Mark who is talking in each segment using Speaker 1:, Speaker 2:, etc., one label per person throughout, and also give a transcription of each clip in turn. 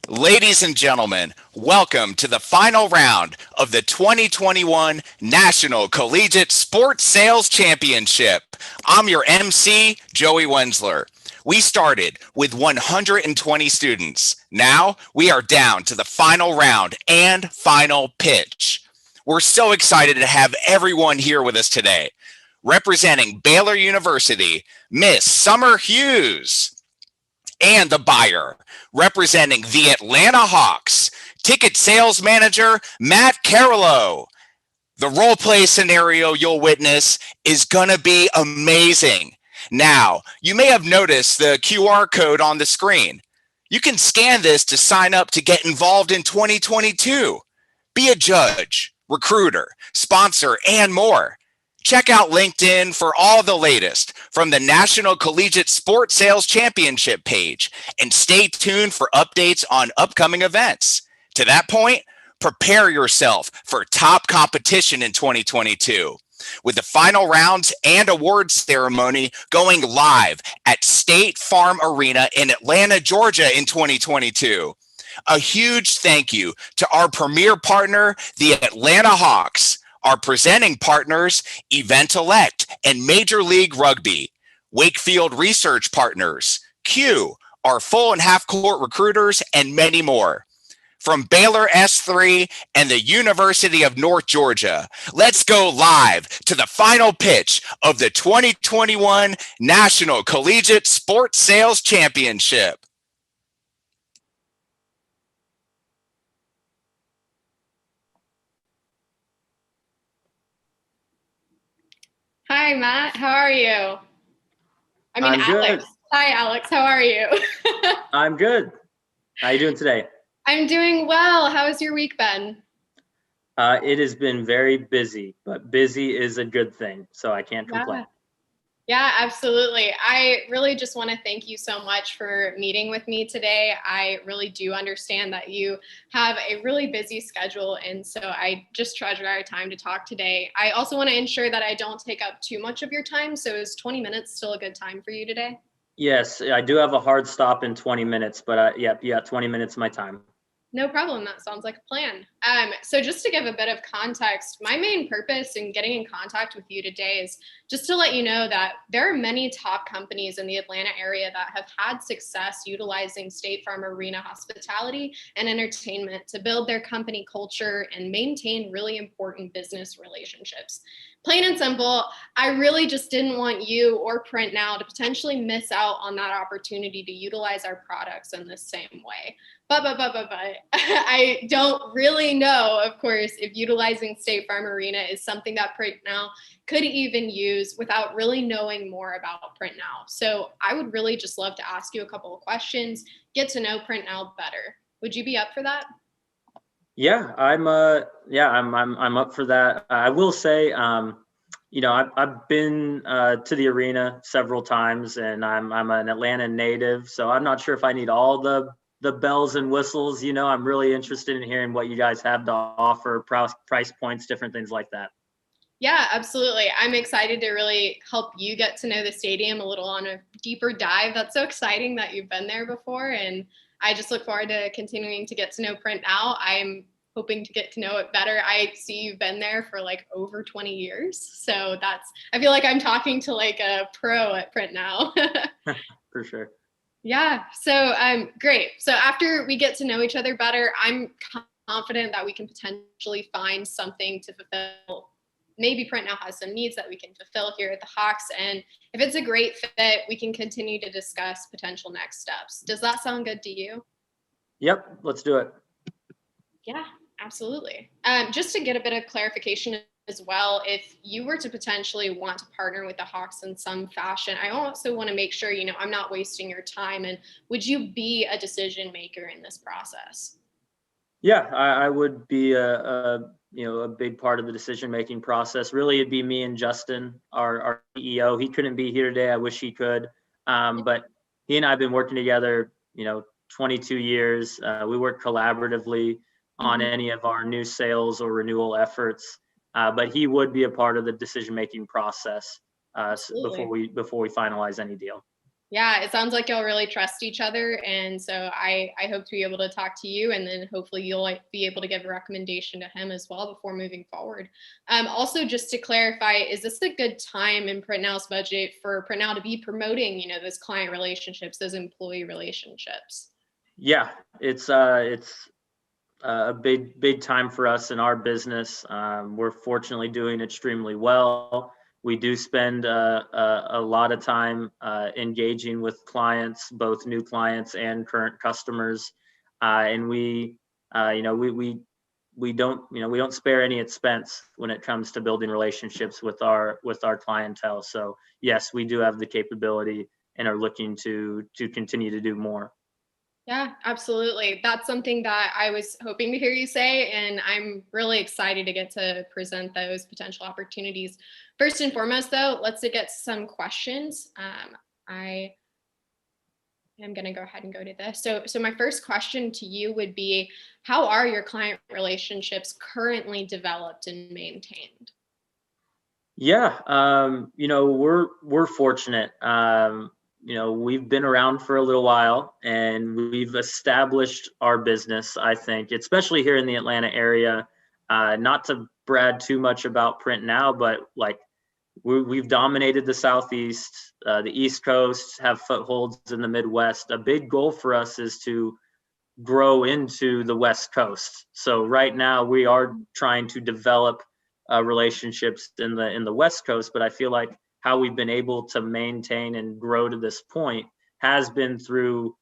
Speaker 1: Ladies and gentlemen, welcome to the final round of the 2021 National Collegiate Sports Sales Championship. I'm your MC, Joey Wensler. We started with 120 students. Now we are down to the final round and final pitch. We're so excited to have everyone here with us today. Representing Baylor University, Miss Summer Hughes. And the buyer, representing the Atlanta Hawks, ticket sales manager Matt Carollo. The role play scenario you'll witness is going to be amazing. Now, you may have noticed the QR code on the screen. You can scan this to sign up to get involved in 2022. Be a judge, recruiter, sponsor, and more. Check out LinkedIn for all the latest from the National Collegiate Sports Sales Championship page, and stay tuned for updates on upcoming events. To that point, prepare yourself for top competition in 2022, with the final rounds and awards ceremony going live at State Farm Arena in Atlanta, Georgia in 2022. A huge thank you to our premier partner, the Atlanta Hawks, our presenting partners, Event Elect and Major League Rugby, Wakefield Research Partners, Q, our full and half court recruiters, and many more. From Baylor S3 and the University of North Georgia, let's go live to the final pitch of the 2021 National Collegiate Sports Sales Championship.
Speaker 2: Hi, Matt. How are you?
Speaker 3: I'm
Speaker 2: Alex.
Speaker 3: good.
Speaker 2: Hi, Alex. How are you?
Speaker 3: I'm good. How are you doing today?
Speaker 2: I'm doing well. How has your week been?
Speaker 3: It has been very busy, but busy is a good thing, so I can't complain.
Speaker 2: Yeah, absolutely. I really just want to thank you so much for meeting with me today. I really do understand that you have a really busy schedule, and so I just treasure our time to talk today. I also want to ensure that I don't take up too much of your time, so is 20 minutes still a good time for you today?
Speaker 3: Yes, I do have a hard stop in 20 minutes, but yeah, 20 minutes of my time.
Speaker 2: No problem. That sounds like a plan. So just to give a bit of context, my main purpose in getting in contact with you today is just to let you know that there are many top companies in the Atlanta area that have had success utilizing State Farm Arena hospitality and entertainment to build their company culture and maintain really important business relationships. Plain and simple, I really just didn't want you or Print Now to potentially miss out on that opportunity to utilize our products in the same way. But I don't really know, of course, if utilizing State Farm Arena is something that Print Now could even use without really knowing more about Print Now. So I would really just love to ask you a couple of questions, get to know Print Now better. Would you be up for that?
Speaker 3: Yeah, I'm up for that. I will say, I've been to the arena several times, and I'm an Atlanta native, so I'm not sure if I need all the bells and whistles. I'm really interested in hearing what you guys have to offer, price points, different things like that.
Speaker 2: Yeah, absolutely. I'm excited to really help you get to know the stadium a little on a deeper dive. That's so exciting that you've been there before, and I just look forward to continuing to get to know Print Now. I'm hoping to get to know it better. I see you've been there for like over 20 years. So I feel like I'm talking to like a pro at Print Now.
Speaker 3: For sure.
Speaker 2: Yeah. So great. So after we get to know each other better, I'm confident that we can potentially find something to fulfill. Maybe Print Now has some needs that we can fulfill here at the Hawks. And if it's a great fit, we can continue to discuss potential next steps. Does that sound good to you?
Speaker 3: Yep. Let's do it.
Speaker 2: Yeah, absolutely. Just to get a bit of clarification as well, if you were to potentially want to partner with the Hawks in some fashion, I also want to make sure, I'm not wasting your time. And would you be a decision maker in this process?
Speaker 3: Yeah, I would be a big part of the decision-making process. Really, it'd be me and Justin, our CEO. He couldn't be here today. I wish he could. But he and I have been working together, 22 years. We work collaboratively on any of our new sales or renewal efforts. But he would be a part of the decision-making process before we finalize any deal.
Speaker 2: Yeah, it sounds like y'all really trust each other. And so I hope to be able to talk to you, and then hopefully you'll be able to give a recommendation to him as well before moving forward. Also, just to clarify, is this a good time in PrintNow's budget for PrintNow to be promoting, those client relationships, those employee relationships?
Speaker 3: Yeah, it's a big time for us in our business. We're fortunately doing extremely well. We do spend a lot of time engaging with clients, both new clients and current customers, and we don't spare any expense when it comes to building relationships with our clientele. So yes, we do have the capability and are looking to continue to do more.
Speaker 2: Yeah, absolutely. That's something that I was hoping to hear you say, and I'm really excited to get to present those potential opportunities. First and foremost, though, let's get some questions. I am going to go ahead and go to this. So my first question to you would be, how are your client relationships currently developed and maintained?
Speaker 3: Yeah, we're fortunate. We've been around for a little while and we've established our business, I think, especially here in the Atlanta area. Not to brag too much about PrintNow, but like we've dominated the Southeast, the East Coast, have footholds in the Midwest. A big goal for us is to grow into the West Coast. So right now we are trying to develop relationships in the West Coast, but I feel like how we've been able to maintain and grow to this point has been through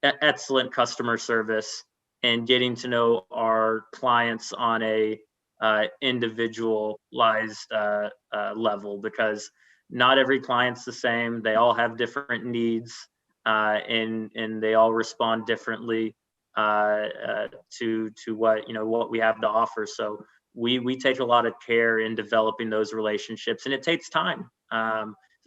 Speaker 3: excellent customer service and getting to know our clients on a individualized level, because not every client's the same. They all have different needs, and they all respond differently to what we have to offer. So we take a lot of care in developing those relationships, and it takes time.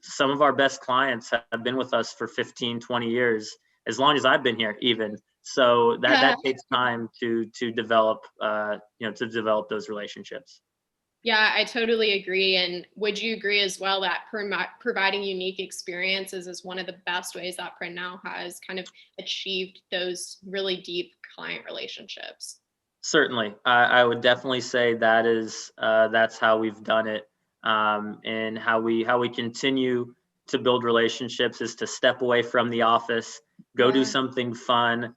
Speaker 3: Some of our best clients have been with us for 15, 20 years, as long as I've been here even. So that takes time to develop those relationships.
Speaker 2: Yeah, I totally agree. And would you agree as well that providing unique experiences is one of the best ways that PrintNow has kind of achieved those really deep client relationships?
Speaker 3: Certainly, I would definitely say that's how we've done it, and how we continue to build relationships is to step away from the office, go do
Speaker 2: Yeah.
Speaker 3: something fun,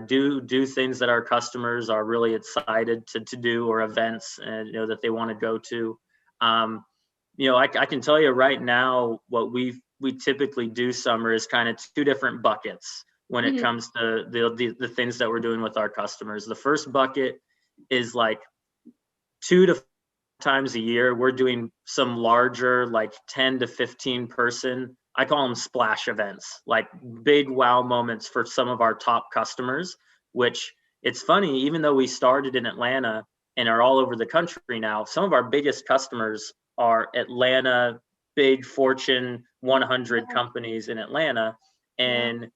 Speaker 3: do things that our customers are really excited to do, or events and that they want to go to. I can tell you right now what we typically do summer is kind of two different buckets when it
Speaker 2: Mhm.
Speaker 3: comes to the things that we're doing with our customers. The first bucket is like 2 to 5 times a year, we're doing some larger, like 10 to 15 person, I call them splash events, like big wow moments for some of our top customers, which it's funny, even though we started in Atlanta and are all over the country now, some of our biggest customers are Atlanta, big Fortune 100 companies in Atlanta.
Speaker 2: Yeah.
Speaker 3: And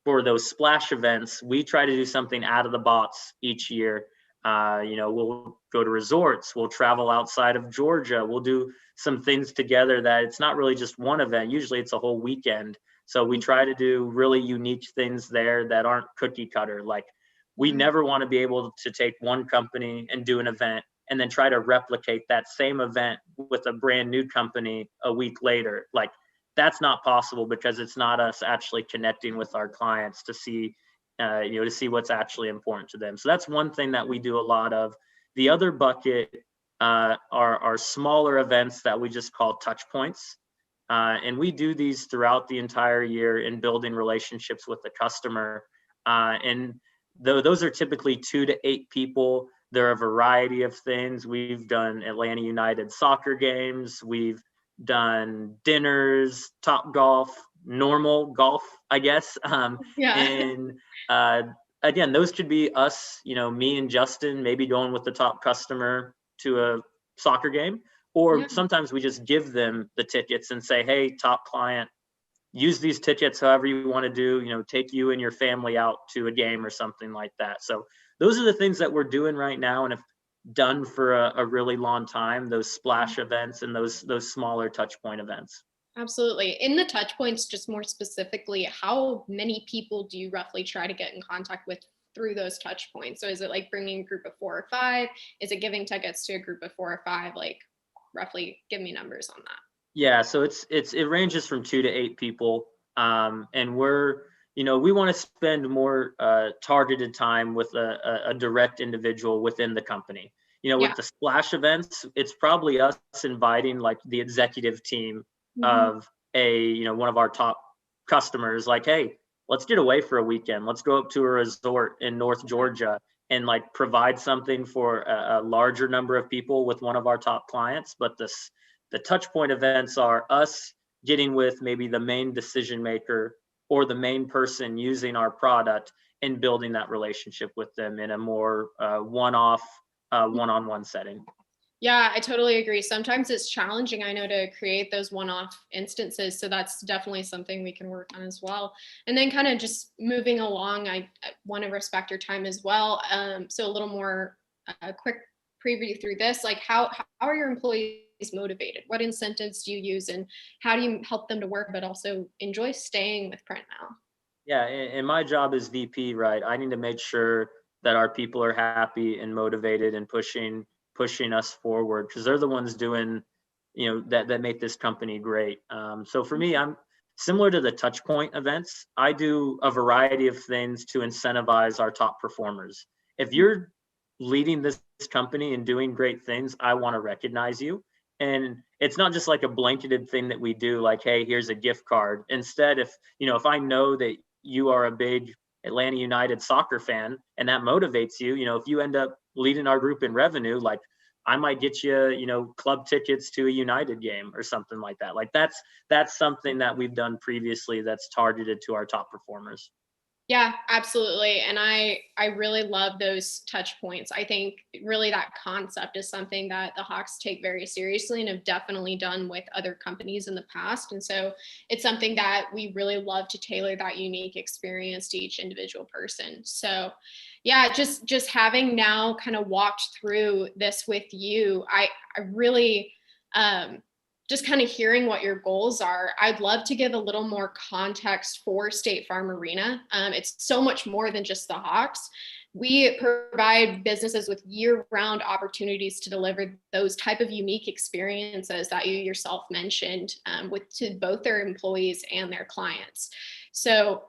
Speaker 3: for those splash events, we try to do something out of the box each year. We'll go to resorts, we'll travel outside of Georgia, we'll do some things together that it's not really just one event. Usually it's a whole weekend. So we try to do really unique things there that aren't cookie cutter. Like we never want to be able to take one company and do an event and then try to replicate that same event with a brand new company a week later. Like that's not possible, because it's not us actually connecting with our clients to see what's actually important to them. So that's one thing that we do a lot of. The other bucket are smaller events that we just call touch points. And we do these throughout the entire year in building relationships with the customer. And those are typically 2 to 8 people. There are a variety of things. We've done Atlanta United soccer games. We've done dinners, Top Golf, normal golf, I guess.
Speaker 2: Yeah.
Speaker 3: And again, those could be us, me and Justin, maybe going with the top customer to a soccer game. Or
Speaker 2: Yeah.
Speaker 3: sometimes we just give them the tickets and say, hey, top client, use these tickets however you want to do, take you and your family out to a game or something like that. So those are the things that we're doing right now and have done for a really long time, those splash events and those smaller touch point events.
Speaker 2: Absolutely. In the touch points, just more specifically, how many people do you roughly try to get in contact with through those touch points? So is it like bringing a group of 4 or 5? Is it giving tickets to a group of 4 or 5? Like roughly give me numbers on that.
Speaker 3: Yeah, so it ranges from 2 to 8 people, and we want to spend more targeted time with a direct individual within the company.
Speaker 2: Yeah.
Speaker 3: With the splash events, it's probably us inviting like the executive team
Speaker 2: Mhm.
Speaker 3: of one of our top customers, like, hey, let's get away for a weekend. Let's go up to a resort in North Georgia and like provide something for a larger number of people with one of our top clients. But the touch point events are us getting with maybe the main decision maker or the main person using our product and building that relationship with them in a more one-off, one-on-one setting.
Speaker 2: Yeah, I totally agree. Sometimes it's challenging, I know, to create those one-off instances. So that's definitely something we can work on as well. And then kind of just moving along, I want to respect your time as well. So a little more quick preview through this, like how are your employees motivated? What incentives do you use and how do you help them to work, but also enjoy staying with Print now?
Speaker 3: Yeah, and my job as VP, right? I need to make sure that our people are happy and motivated and pushing us forward because they're the ones doing, that make this company great. So for me, I'm similar to the touch point events. I do a variety of things to incentivize our top performers. If you're leading this company and doing great things, I want to recognize you. And it's not just like a blanketed thing that we do, like, hey, here's a gift card. Instead, if I know that you are a big Atlanta United soccer fan and that motivates you, if you end up leading our group in revenue, like I might get you, club tickets to a United game or something like that. Like that's something that we've done previously that's targeted to our top performers.
Speaker 2: Yeah, absolutely. And I really love those touch points. I think really that concept is something that the Hawks take very seriously and have definitely done with other companies in the past. And so it's something that we really love to tailor that unique experience to each individual person. So yeah, just having now kind of walked through this with you, I really just kind of hearing what your goals are, I'd love to give a little more context for State Farm Arena. It's so much more than just the Hawks. We provide businesses with year-round opportunities to deliver those type of unique experiences that you yourself mentioned with to both their employees and their clients. So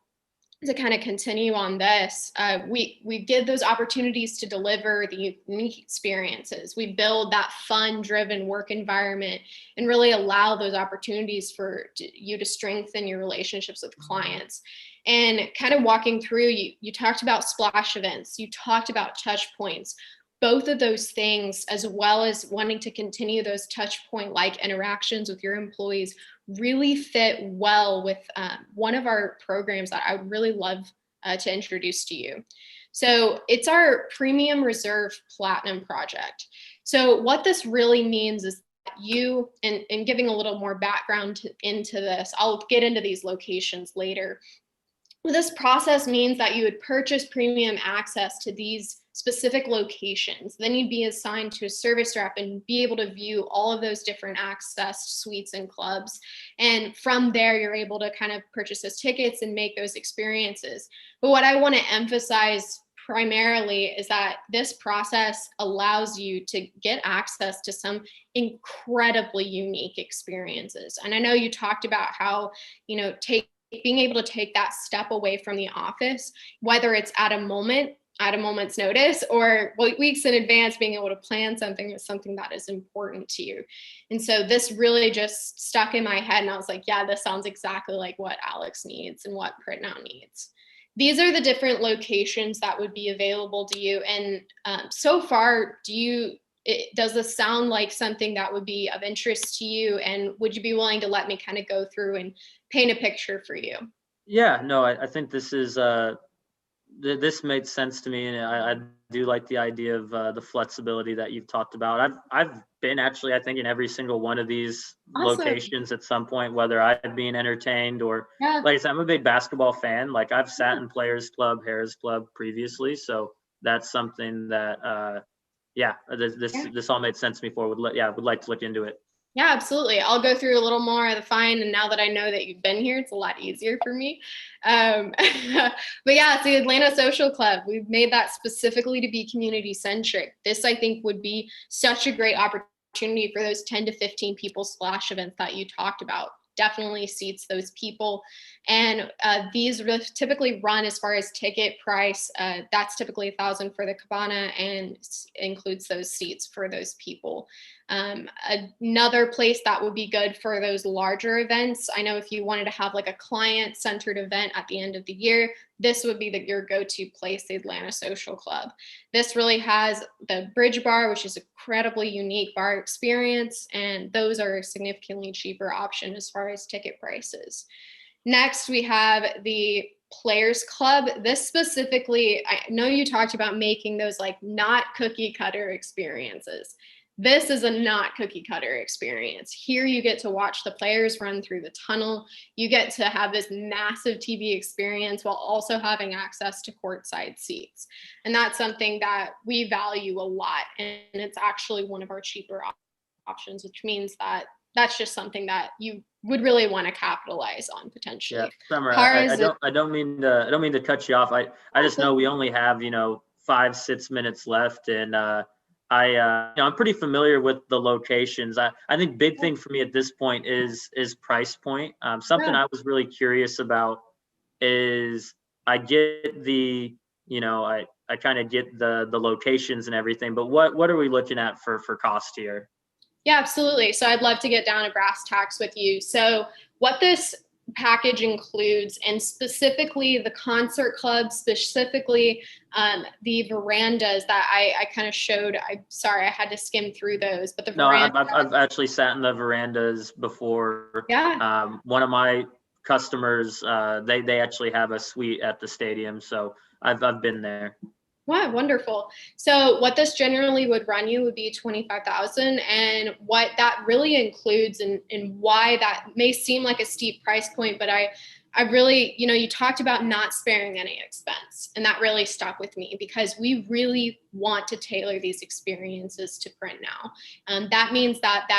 Speaker 2: to kind of continue on this, we give those opportunities to deliver the unique experiences. We build that fun-driven work environment and really allow those opportunities for you to strengthen your relationships with clients. And kind of walking through, you talked about splash events, you talked about touch points. Both of those things, as well as wanting to continue those touch point like interactions with your employees, really fit well with one of our programs that I would really love to introduce to you. So it's our Premium Reserve Platinum project. So what this really means is you, and giving a little more background into this, I'll get into these locations later. This process means that you would purchase premium access to these specific locations. Then you'd be assigned to a service rep and be able to view all of those different access suites and clubs. And from there, you're able to kind of purchase those tickets and make those experiences. But what I want to emphasize primarily is that this process allows you to get access to some incredibly unique experiences. And I know you talked about how, being able to take that step away from the office, whether it's at a moment's notice or weeks in advance, being able to plan something is something that is important to you. And so this really just stuck in my head and I was like, yeah, this sounds exactly like what Alex needs and what Print Now needs. These are the different locations that would be available to you. And so far, does this sound like something that would be of interest to you? And would you be willing to let me kind of go through and paint a picture for you?
Speaker 3: Yeah, no, I think this is this made sense to me, and I do like the idea of the flexibility that you've talked about. I've been actually, I think, in every single one of these
Speaker 2: Awesome.
Speaker 3: locations at some point, whether I'm being entertained or,
Speaker 2: Yeah.
Speaker 3: like I said, I'm a big basketball fan. Like I've sat in Players Club, Harris Club previously, so that's something that, this all made sense to me for. Would like to look into it.
Speaker 2: Yeah, absolutely. I'll go through a little more of the fine. And now that I know that you've been here, it's a lot easier for me. But yeah, it's the Atlanta Social Club. We've made that specifically to be community centric. This, I think, would be such a great opportunity for those 10 to 15 people splash events that you talked about. Definitely seats those people. And these typically run as far as ticket price. That's typically $1,000 for the cabana and includes those seats for those people. Another place that would be good for those larger events. I know if you wanted to have like a client centered event at the end of the year, this would be your go-to place, the Atlanta Social Club. This really has the Bridge Bar, which is an incredibly unique bar experience, and those are a significantly cheaper option as far as ticket prices. Next, we have the Players Club. This specifically, I know you talked about making those like not cookie cutter experiences. This is a not cookie cutter experience. Here you get to watch the players run through the tunnel. You get to have this massive TV experience while also having access to courtside seats. And that's something that we value a lot. And it's actually one of our cheaper options, which means that that's just something that you would really want to capitalize on potentially.
Speaker 3: Yeah, Summer, I don't mean to cut you off. I just know we only have 5-6 minutes left, and I'm pretty familiar with the locations. I think big thing for me at this point is price point. Something I was really curious about is I get the I kind of get the locations and everything, but what are we looking at for cost here?
Speaker 2: Yeah, absolutely. So I'd love to get down to brass tacks with you. So what this package includes, and specifically the concert club, specifically the verandas that I kind of showed. I'm sorry, I had to skim through those, but the verandas.
Speaker 3: I've actually sat in the verandas before.
Speaker 2: Yeah.
Speaker 3: One of my customers, they actually have a suite at the stadium, so I've been there.
Speaker 2: Wow, wonderful. So what this generally would run you would be $25,000, and what that really includes, and why that may seem like a steep price point, but I really, you talked about not sparing any expense, and that really stuck with me because we really want to tailor these experiences to print now. That means that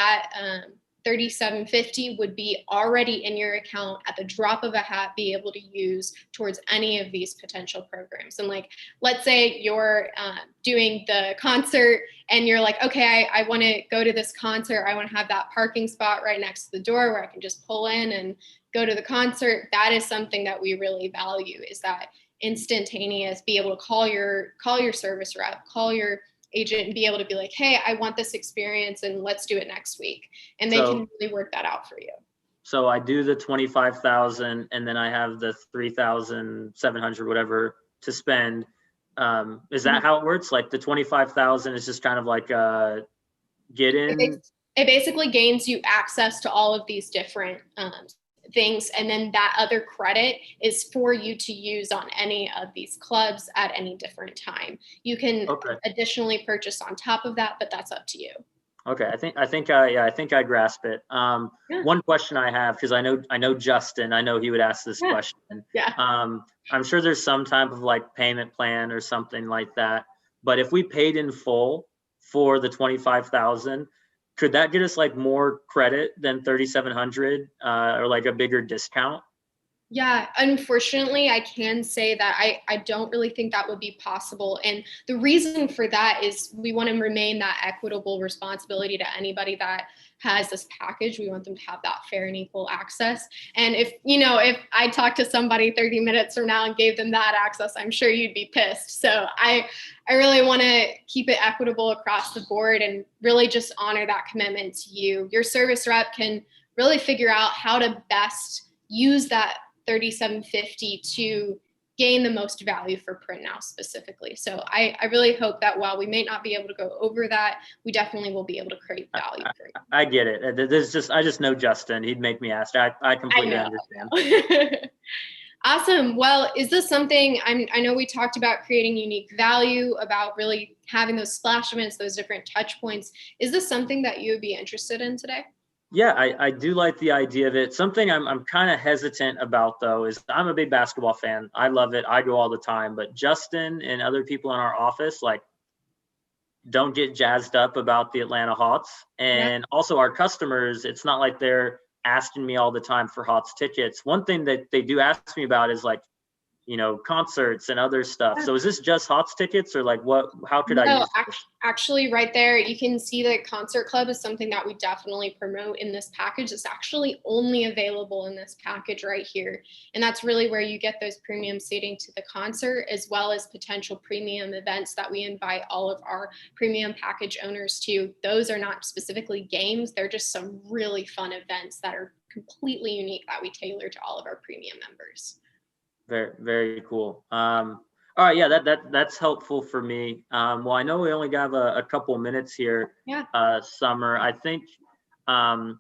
Speaker 2: $3,750 would be already in your account at the drop of a hat, be able to use towards any of these potential programs. And like, let's say you're doing the concert and you're like, okay, I want to go to this concert. I want to have that parking spot right next to the door where I can just pull in and go to the concert. That is something that we really value, is that instantaneous, be able to call your service rep, call your agent, and be able to be like, hey, I want this experience and let's do it next week. And they can really work that out for you.
Speaker 3: So I do the 25,000 and then I have the 3,700, whatever, to spend. Is that how it works? Like the 25,000 is just kind of like get in?
Speaker 2: It basically gains you access to all of these different things, and then that other credit is for you to use on any of these clubs at any different time. You can additionally purchase on top of that, but that's up to you.
Speaker 3: Okay, I think I grasp it. One question I have, because I know Justin, I know he would ask this question.
Speaker 2: Yeah.
Speaker 3: I'm sure there's some type of like payment plan or something like that. But if we paid in full for the 25,000, could that get us like more credit than 3,700 or like a bigger discount?
Speaker 2: Yeah, unfortunately, I can say that I don't really think that would be possible. And the reason for that is we want to remain that equitable responsibility to anybody that has this package. We want them to have that fair and equal access. And if I talked to somebody 30 minutes from now and gave them that access, I'm sure you'd be pissed. So I really want to keep it equitable across the board and really just honor that commitment to you. Your service rep can really figure out how to best use that $3,750 to gain the most value for Print Now specifically. So I really hope that while we may not be able to go over that, we definitely will be able to create value for you.
Speaker 3: I get it. I just know Justin. He'd make me ask. I completely understand.
Speaker 2: Awesome. Well, is this something, I know we talked about creating unique value, about really having those splash events, those different touch points. Is this something that you would be interested in today?
Speaker 3: Yeah, I do like the idea of it. Something I'm kind of hesitant about, though, is I'm a big basketball fan. I love it. I go all the time. But Justin and other people in our office, like, don't get jazzed up about the Atlanta Hawks. And also our customers, it's not like they're asking me all the time for Hawks tickets. One thing that they do ask me about is like, concerts and other stuff. So is this just Hawks tickets or like how could I use this?
Speaker 2: Actually right there, you can see that Concert Club is something that we definitely promote in this package. It's actually only available in this package right here. And that's really where you get those premium seating to the concert, as well as potential premium events that we invite all of our premium package owners to. Those are not specifically games. They're just some really fun events that are completely unique that we tailor to all of our premium members.
Speaker 3: Very, very cool. All right, yeah, that's helpful for me. Well, I know we only have a couple minutes here.
Speaker 2: Yeah.
Speaker 3: Summer, I think, I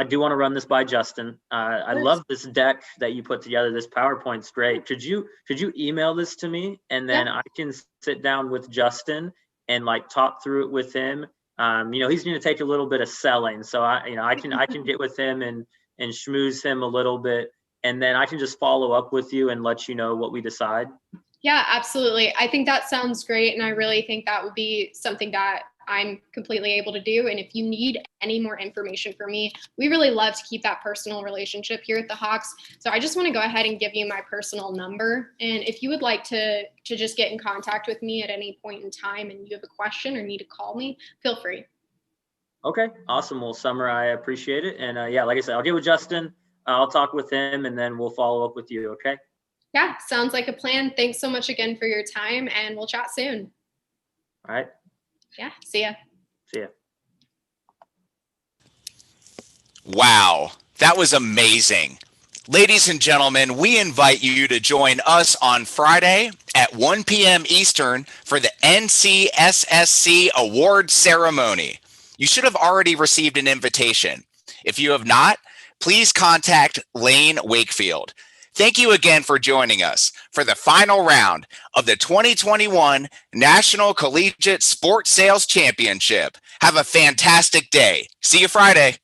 Speaker 3: do want to run this by Justin. I love this deck that you put together. This PowerPoint's great. Could you email this to me, and then I can sit down with Justin and like talk through it with him. He's going to take a little bit of selling, so I can get with him and schmooze him a little bit. And then I can just follow up with you and let you know what we decide.
Speaker 2: Yeah, absolutely. I think that sounds great. And I really think that would be something that I'm completely able to do. And if you need any more information from me, we really love to keep that personal relationship here at the Hawks. So I just want to go ahead and give you my personal number. And if you would like to just get in contact with me at any point in time and you have a question or need to call me, feel free.
Speaker 3: Okay, awesome. Well, Summer, I appreciate it. And like I said, I'll get with Justin. I'll talk with him and then we'll follow up with you. Okay.
Speaker 2: Yeah. Sounds like a plan. Thanks so much again for your time and we'll chat soon.
Speaker 3: All right.
Speaker 2: Yeah. See ya.
Speaker 3: See ya.
Speaker 1: Wow. That was amazing. Ladies and gentlemen, we invite you to join us on Friday at 1 p.m. Eastern for the NCSSC award ceremony. You should have already received an invitation. If you have not, please contact Lane Wakefield. Thank you again for joining us for the final round of the 2021 National Collegiate Sports Sales Championship. Have a fantastic day. See you Friday.